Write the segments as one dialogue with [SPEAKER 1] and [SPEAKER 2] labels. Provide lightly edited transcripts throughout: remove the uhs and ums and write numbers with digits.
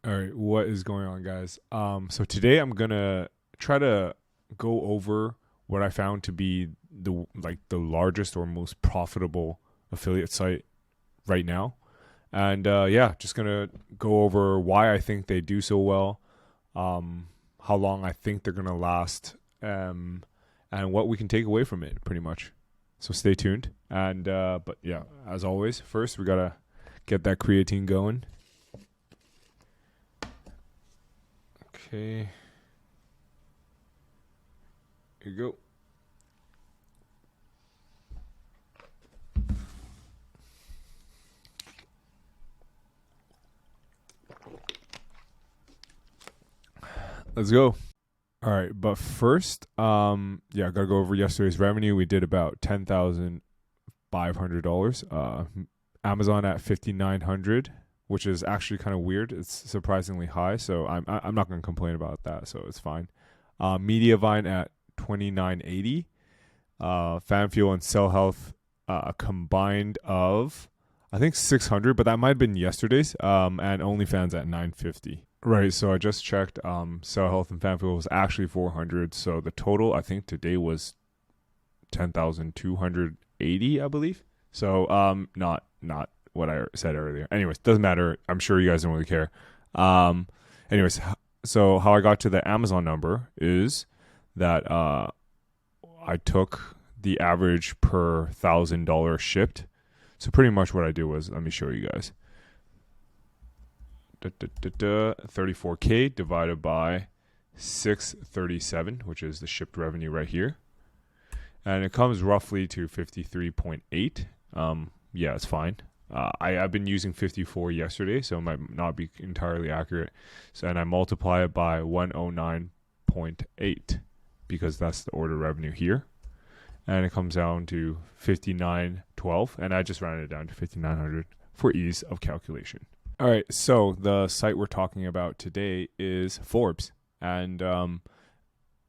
[SPEAKER 1] All right, what is going on, guys? So today I'm gonna try to go over what I found to be the largest or most profitable affiliate site right now, and yeah, just gonna go over why I think they do so well, how long I think they're gonna last, and what we can take away from it, pretty much. So stay tuned, and but yeah, as always, first we gotta get that creatine going. Okay. Here you go. Let's go. All right, but first, yeah, I gotta go over yesterday's revenue. We did about $10,500. Amazon at 5,900, which is actually kind of weird. It's surprisingly high, so I'm not gonna complain about that. So it's fine. Mediavine at 2,980. FanFuel and Cell Health a combined of I think 600, but that might have been yesterday's. And OnlyFans at 950. Right, so I just checked. Cell Health and FanFuel was actually 400, so the total I think today was 10,280, I believe. So not what I said earlier. Anyways, doesn't matter. I'm sure you guys don't really care. Um, anyways, so how I got to the Amazon number is that I took the average per $1,000 shipped. So pretty much what I did was, let me show you guys. 34K divided by 637, which is the shipped revenue right here. And it comes roughly to 53.8. Yeah, it's fine. I've been using 54 yesterday, so it might not be entirely accurate. So, and I multiply it by 109.8 because that's the order revenue here. And it comes down to 59.12, and I just rounded it down to 5,900 for ease of calculation. All right, so the site we're talking about today is Forbes. And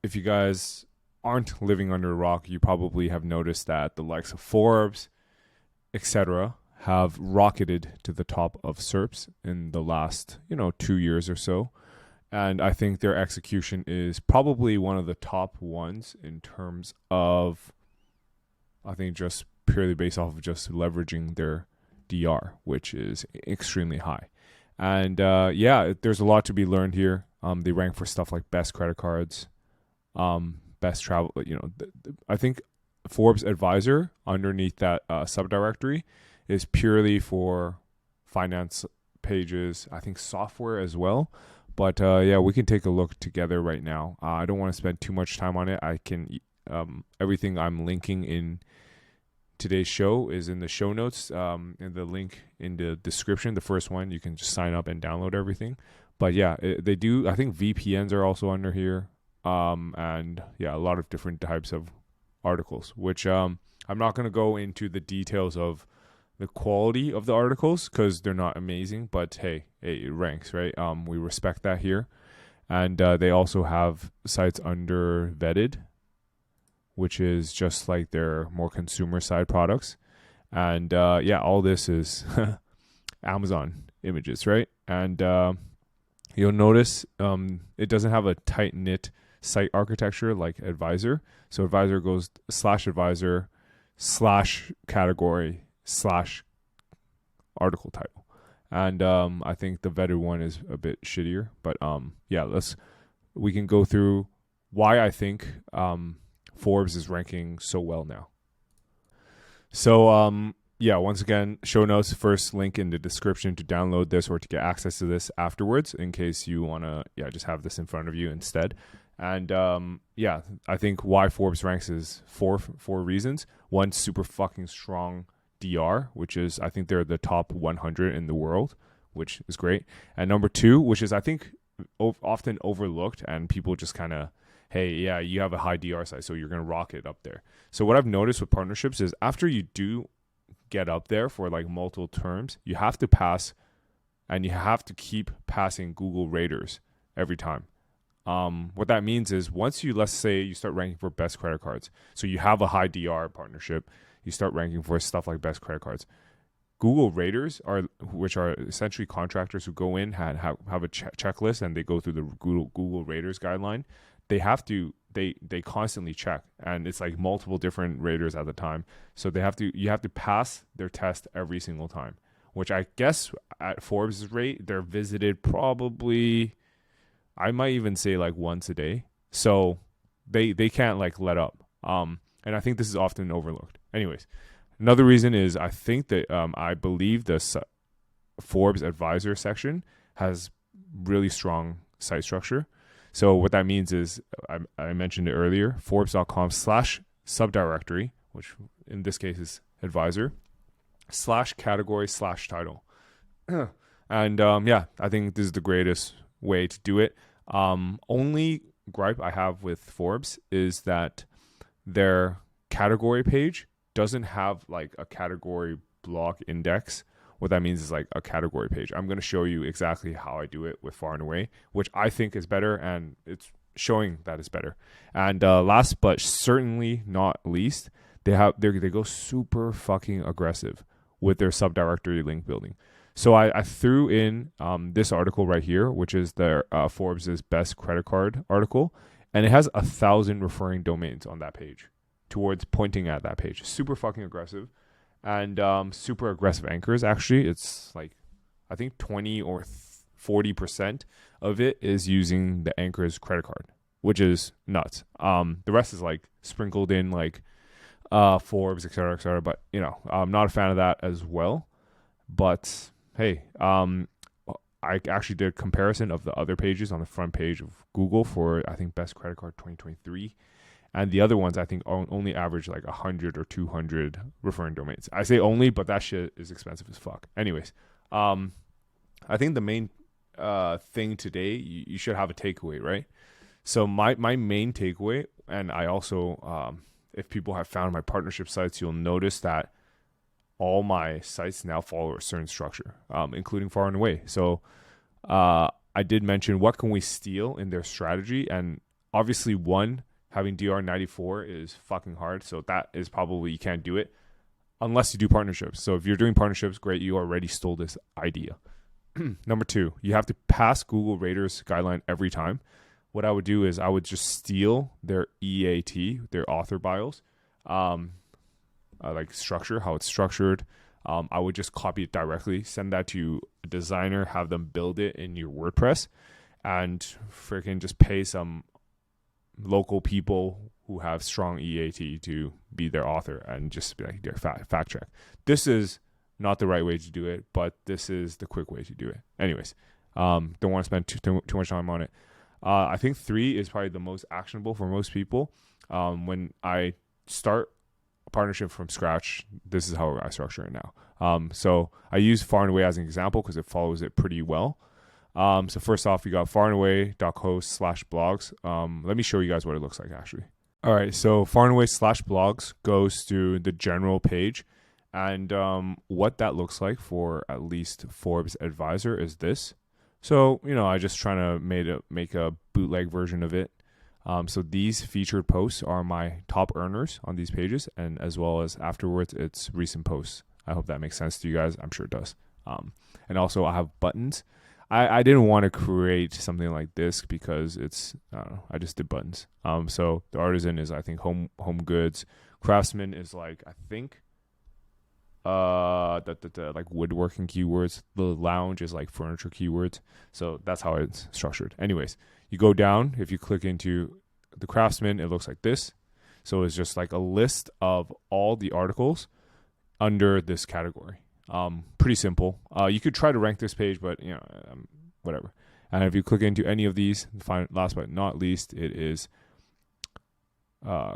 [SPEAKER 1] if you guys aren't living under a rock, you probably have noticed that the likes of Forbes, etc., have rocketed to the top of SERPs in the last, 2 years or so. And I think their execution is probably one of the top ones in terms of, I think, just purely based off of just leveraging their DR, which is extremely high. And yeah, there's a lot to be learned here. They rank for stuff like best credit cards, best travel. I think Forbes Advisor underneath that subdirectory is purely for finance pages. I think software as well. But yeah, we can take a look together right now. I don't want to spend too much time on it. I can everything I'm linking in today's show is in the show notes, and the link in the description. The first one, you can just sign up and download everything. But yeah, they do. I think VPNs are also under here, and yeah, a lot of different types of articles. Which I'm not going to go into the details of the quality of the articles because they're not amazing. But hey, it ranks, right? We respect that here, and they also have sites under vetted, which is just like their more consumer side products. And yeah, all this is Amazon images, right? And you'll notice it doesn't have a tight-knit site architecture like Advisor. So Advisor goes /advisor /category /article title. And I think the vetted one is a bit shittier. But yeah, we can go through why I think Forbes is ranking so well now. So yeah, once again, show notes, first link in the description to download this or to get access to this afterwards in case you want to just have this in front of you instead. And yeah, I think why Forbes ranks is four reasons. One, super fucking strong DR, which is, I think they're the top 100 in the world, which is great. And number two, which is I think often overlooked and people just kind of, hey, yeah, you have a high DR size, so you're going to rock it up there. So what I've noticed with partnerships is after you do get up there for like multiple terms, you have to pass and you have to keep passing Google raters every time. What that means is once you, let's say you start ranking for best credit cards, so you have a high DR partnership, you start ranking for stuff like best credit cards. Google raters which are essentially contractors who go in and have a checklist, and they go through the Google raters guideline. They have to they constantly check, and it's like multiple different raters at the time. So you have to pass their test every single time, which I guess at Forbes' rate, they're visited probably, I might even say like once a day. So they can't like let up. And I think this is often overlooked. Anyways, another reason is I think that I believe the Forbes advisor section has really strong site structure. So what that means is, I mentioned it earlier, Forbes.com/subdirectory, which in this case is advisor, /category/title. And I think this is the greatest way to do it. Only gripe I have with Forbes is that their category page doesn't have like a category block index. What that means is like a category page. I'm going to show you exactly how I do it with Far and Away, which I think is better, and it's showing that it's better. And last but certainly not least, they go super fucking aggressive with their subdirectory link building. So I threw in this article right here, which is their Forbes' best credit card article, and it has 1,000 referring domains on that page towards pointing at that page. Super fucking aggressive. And super aggressive anchors. Actually, it's like I think 20 or 40% of it is using the anchor's credit card, which is nuts. The rest is like sprinkled in like Forbes, etc., etc. But I'm not a fan of that as well. But hey, I actually did a comparison of the other pages on the front page of Google for I think best credit card 2023. And the other ones, I think, only average like 100 or 200 referring domains. I say only, but that shit is expensive as fuck. Anyways, I think the main thing today, you should have a takeaway, right? So my main takeaway, and I also, if people have found my partnership sites, you'll notice that all my sites now follow a certain structure, including Far and Away. So I did mention what can we steal in their strategy, and obviously having DR94 is fucking hard. So that is probably, you can't do it unless you do partnerships. So if you're doing partnerships, great, you already stole this idea. Number 2, you have to pass Google Raters guideline every time. What I would do is I would just steal their EAT, their author bios, like structure, how it's structured. I would just copy it directly, send that to a designer, have them build it in your WordPress, and freaking just pay some local people who have strong EAT to be their author and just be like their fact check. This is not the right way to do it, but this is the quick way to do it. Anyways, don't want to spend too much time on it. I think 3 is probably the most actionable for most people. When I start a partnership from scratch, this is how I structure it now. So I use Far and Away as an example because it follows it pretty well. So first off, you got farandaWay.co/blogs. Let me show you guys what it looks like actually. All right, so farandaWay/blogs goes to the general page, and what that looks like for at least Forbes Advisor is this. So I just trying to make a bootleg version of it. So these featured posts are my top earners on these pages, and as well as afterwards, it's recent posts. I hope that makes sense to you guys. I'm sure it does. And also I have buttons. I didn't want to create something like this because it's, I don't know, I just did buttons. So the artisan is, I think, home goods. Craftsman is like, I think, like woodworking keywords. The lounge is like furniture keywords. So that's how it's structured. Anyways, you go down. If you click into the Craftsman, it looks like this. So it's just like a list of all the articles under this category. Pretty simple. You could try to rank this page, but whatever. And if you click into any of these, last but not least, it is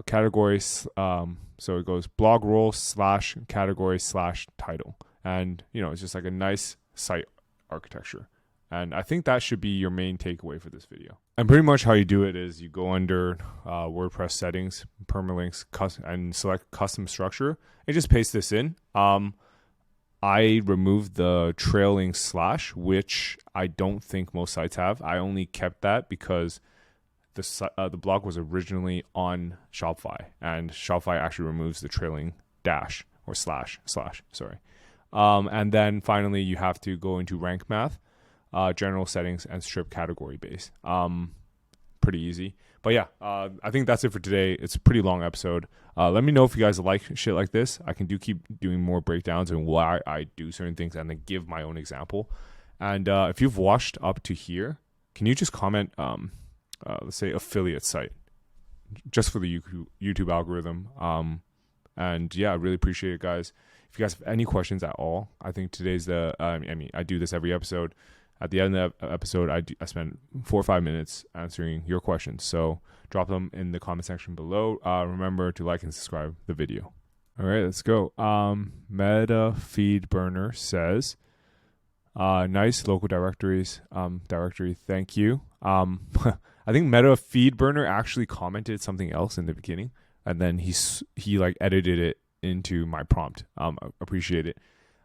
[SPEAKER 1] categories. So it goes blog roll / category / title, and it's just like a nice site architecture. And I think that should be your main takeaway for this video. And pretty much how you do it is you go under WordPress settings, permalinks, and select custom structure, and just paste this in. I removed the trailing /, which I don't think most sites have. I only kept that because the blog was originally on Shopify, and Shopify actually removes the trailing dash or // sorry. And then finally, you have to go into rank math, general settings, and strip category base. Pretty easy. But yeah, I think that's it for today. It's a pretty long episode. Let me know if you guys like shit like this. I can keep doing more breakdowns and why I do certain things and then give my own example. And if you've watched up to here, can you just comment, let's say, affiliate site, just for the YouTube algorithm. And yeah, I really appreciate it, guys. If you guys have any questions at all, I think today's I do this every episode. At the end of the episode, I spend 4 or 5 minutes answering your questions. So drop them in the comment section below. Remember to like and subscribe the video. All right, let's go. Meta Feed Burner says, nice local directories. Directory, thank you. I think Meta Feed Burner actually commented something else in the beginning, and then he like edited it into my prompt. Appreciate it.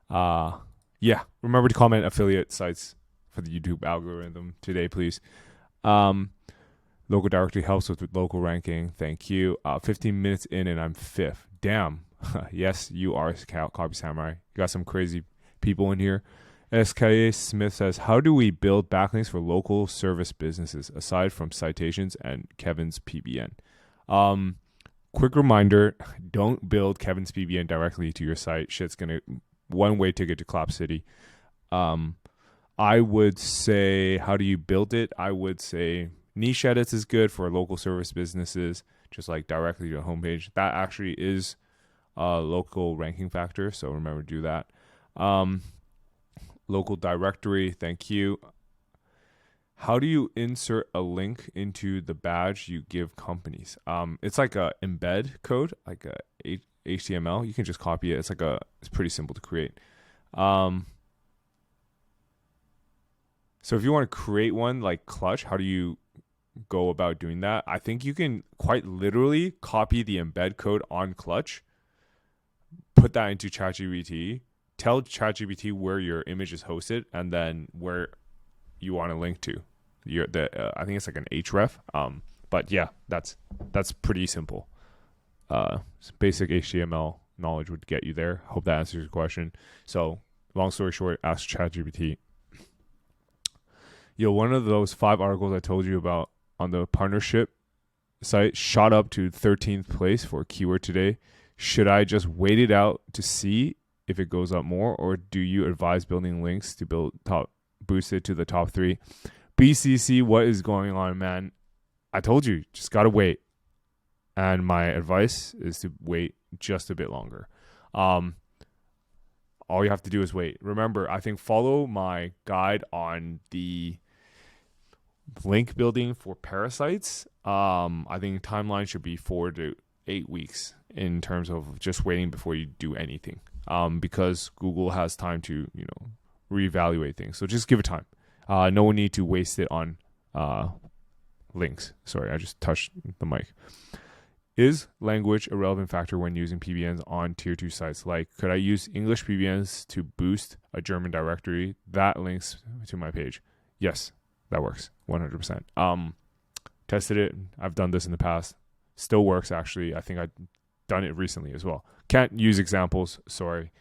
[SPEAKER 1] Yeah, remember to comment affiliate sites for the YouTube algorithm today, please. Local directory helps with local ranking. Thank you. 15 minutes in and I'm 5th. Damn. Yes, you are Copy Samurai. You got some crazy people in here. SKA Smith says, how do we build backlinks for local service businesses aside from citations and Kevin's PBN? Quick reminder, don't build Kevin's PBN directly to your site. Shit's gonna one-way ticket to Clap City. I would say, how do you build it? I would say niche edits is good for local service businesses, just like directly to the homepage. That actually is a local ranking factor, so remember to do that. Local directory, thank you. How do you insert a link into the badge you give companies? It's like a embed code, like a HTML. You can just copy it. It's pretty simple to create. So if you want to create one like Clutch, how do you go about doing that? I think you can quite literally copy the embed code on Clutch, put that into ChatGPT, tell ChatGPT where your image is hosted, and then where you want to link to. I think it's like an href. But yeah, that's pretty simple. Basic HTML knowledge would get you there. Hope that answers your question. So long story short, ask ChatGPT. Yo, one of those 5 articles I told you about on the partnership site shot up to 13th place for a keyword today. Should I just wait it out to see if it goes up more, or do you advise building links to boost it to the top 3? BCC, what is going on, man? I told you, just gotta wait. And my advice is to wait just a bit longer. All you have to do is wait. Remember, I think follow my guide on the link building for parasites. I think timeline should be 4 to 8 weeks in terms of just waiting before you do anything. Because Google has time to, reevaluate things. So just give it time. No one need to waste it on links. Sorry, I just touched the mic. Is language a relevant factor when using PBNs on tier 2 sites? Like, could I use English PBNs to boost a German directory that links to my page? Yes, that works 100%. Tested it. I've done this in the past. Still works, actually. I think I've done it recently as well. Can't use examples. Sorry.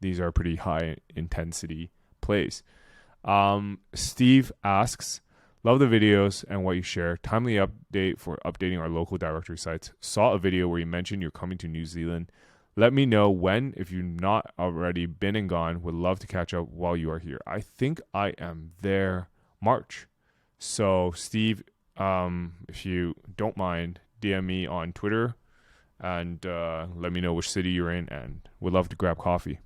[SPEAKER 1] These are pretty high intensity plays. Steve asks, love the videos and what you share. Timely update for updating our local directory sites. Saw a video where you mentioned you're coming to New Zealand. Let me know when, if you've not already been and gone. Would love to catch up while you are here. I think I am there March. So Steve, if you don't mind, DM me on Twitter and let me know which city you're in, and would love to grab coffee.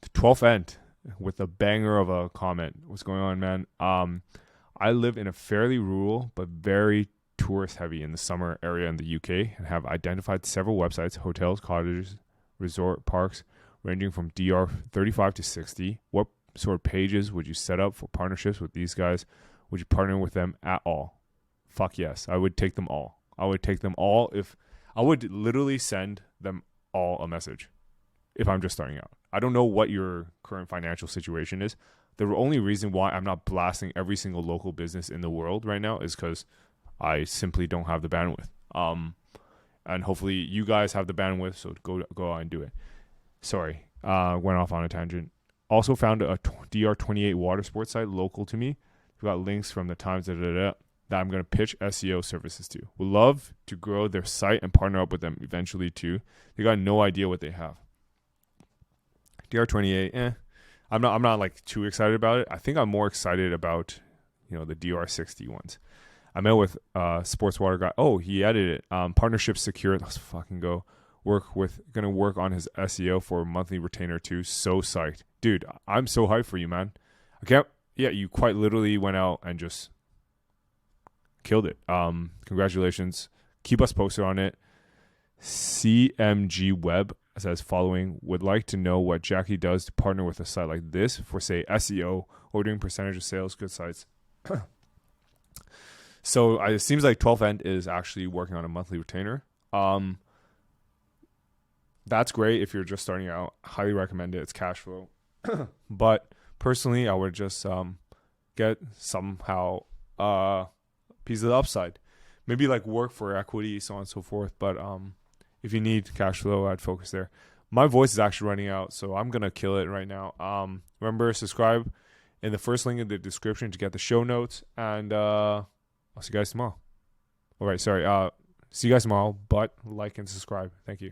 [SPEAKER 1] The 12th end with a banger of a comment. What's going on, man? I live in a fairly rural but very tourist heavy in the summer area in the UK and have identified several websites, hotels, cottages, resort parks ranging from DR 35 to 60. What sort of pages would you set up for partnerships with these guys? Would you partner with them at all? Fuck yes. I would take them all. I would take them all. If I would literally send them all a message if I'm just starting out. I don't know what your current financial situation is. The only reason why I'm not blasting every single local business in the world right now is because I simply don't have the bandwidth. And hopefully you guys have the bandwidth, so go out and do it. Sorry. Went off on a tangent. Also found a DR28 water sports site local to me. We've got links from the Times that I'm going to pitch SEO services to. Would love to grow their site and partner up with them eventually too. They got no idea what they have. DR28, I'm not like too excited about it. I think I'm more excited about, the DR60 ones. I met with sports water guy. Oh, he edited it. Partnership secure. Let's fucking go. Gonna work on his SEO for a monthly retainer too. So psyched. Dude, I'm so hyped for you, man. You quite literally went out and just killed it. Congratulations. Keep us posted on it. CMG Web says following, would like to know what Jackie does to partner with a site like this for, say, SEO or doing percentage of sales, good sites. So it seems like 12th End is actually working on a monthly retainer. That's great if you're just starting out. Highly recommend it. It's cash flow. But personally, I would just get somehow piece of the upside. Maybe like work for equity, so on and so forth. But if you need cash flow, I'd focus there. My voice is actually running out, so I'm going to kill it right now. Remember, subscribe in the first link in the description to get the show notes. And I'll see you guys tomorrow. All right, sorry. See you guys tomorrow, but like and subscribe. Thank you.